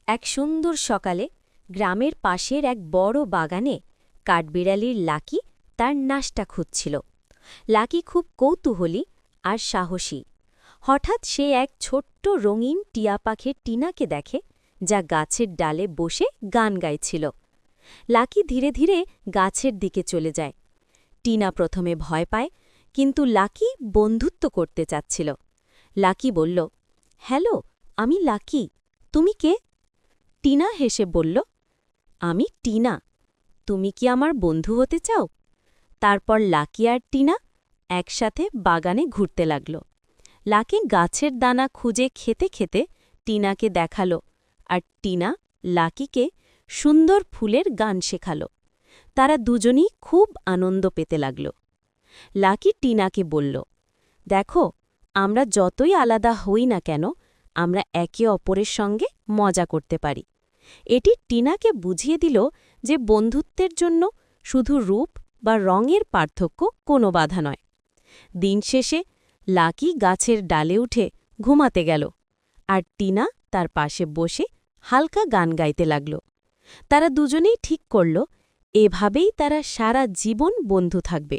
এক সুন্দর সকালে গ্রামের পাশের এক বড় বাগানে কাঠবিড়ালির লাকি তার নাশটা খুঁজছিল। লাকি খুব কৌতূহলী আর সাহসী। হঠাৎ সে এক ছোট্ট রঙিন টিয়া পাখির টিনাকে দেখে, যা গাছের ডালে বসে গান গাইছিল। লাকি ধীরে ধীরে গাছের দিকে চলে যায়। টিনা প্রথমে ভয় পায়, কিন্তু লাকি বন্ধুত্ব করতে চাচ্ছিল। লাকি বলল, হ্যালো, আমি লাকি, তুমি কে? টিনা হেসে বলল, আমি টিনা, তুমি কি আমার বন্ধু হতে চাও? তারপর লাকি আর টিনা একসাথে বাগানে ঘুরতে লাগল। লাকি গাছের দানা খুঁজে খেতে খেতে টিনাকে দেখালো, আর টিনা লাকিকে সুন্দর ফুলের গান শেখাল। তারা দুজনেই খুব আনন্দ পেতে লাগল। লাকি টিনাকে বলল, দেখো, আমরা যতই আলাদা হই না কেন, আমরা একে অপরের সঙ্গে মজা করতে পারি। এটি টিনাকে বুঝিয়ে দিল যে বন্ধুত্বের জন্য শুধু রূপ বা রঙের পার্থক্য কোনো বাধা নয়। দিন শেষে লাকি গাছের ডালে উঠে ঘুমাতে গেল, আর টিনা তার পাশে বসে হালকা গান গাইতে লাগল। তারা দুজনেই ঠিক করল, এভাবেই তারা সারা জীবন বন্ধু থাকবে।